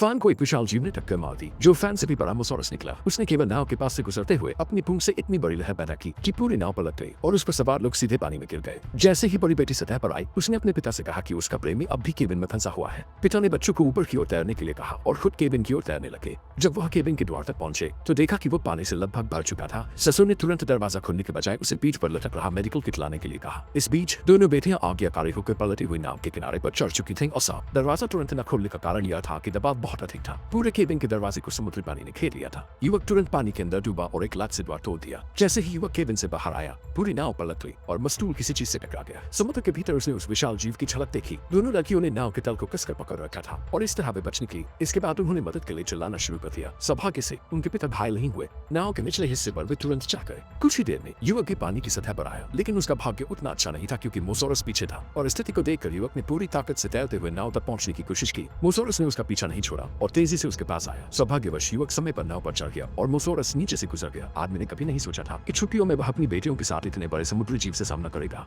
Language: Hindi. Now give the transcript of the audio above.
तूफान को एक विशाल जीव ने टक्कर मार दी जो फैन से भी बड़ा मोसोरस निकला। उसने केवल नाव के पास से गुजरते हुए अपनी पूंछ से इतनी बड़ी लहर पैदा की कि पूरी नाव पलट गई और उस पर सवार लोग सीधे पानी में गिर गए। जैसे ही बड़ी बेटी सतह पर आई, उसने अपने पिता से कहा कि उसका प्रेमी अब भी केबिन में फंसा हुआ है। पिता ने बच्चों को ऊपर की ओर तैरने के लिए कहा और खुद केबिन की ओर तैरने लगे। जब वह केबिन के द्वार तक पहुंचे तो देखा कि वो पानी से लगभग भर चुका था। ससुर ने तुरंत दरवाजा खोलने के बजाय उसे बीच पर लटक रहा मेडिकल किट लाने के लिए कहा। इस बीच दोनों बेटियां आज्ञाकारी होकर पलटी हुई नाव के किनारे पर चढ़ चुकी थीं और साफ दरवाजा तुरंत न खोलने का कारण यह था कि दबाव बहुत अधिक था। पूरे केबिन के दरवाजे को समुद्री पानी ने घेर लिया था। युवक तुरंत पानी के अंदर डूबा और एक लात से द्वार तोड़ दिया। जैसे ही युवक केबिन से बाहर आया, पूरी नाव पलट गई और मस्तूल किसी चीज से टकरा गया। समुद्र के भीतर उसने उस विशाल जीव की झलक देखी। दोनों लड़कियों ने नाव के तल को कसकर पकड़ रखा था और इस तरह वे बच निकली। इसके बाद उन्होंने मदद के लिए चिल्लाना शुरू कर दिया। सौभाग्य से उनके पिता घायल नहीं हुए। नाव के निचले हिस्से पर वे तुरंत जा गए। कुछ ही देर में युवक के पानी की सतह पर आया, लेकिन उसका भाग्य उतना अच्छा नहीं था क्योंकि मोसोरस पीछे था और स्थिति को देखकर युवक ने पूरी ताकत से तैरते हुए नाव तक पहुंचने की कोशिश की। मोसोरस ने उसका पीछा नहीं छोड़ा और तेजी से उसके पास आया। सौभाग्यवश युवक समय पर नाव पर चढ़ गया और मोसोरस नीचे से गुजर गया। आदमी ने कभी नहीं सोचा था कि छुट्टियों में वह अपनी बेटियों के साथ इतने बड़े समुद्री जीव से सामना करेगा।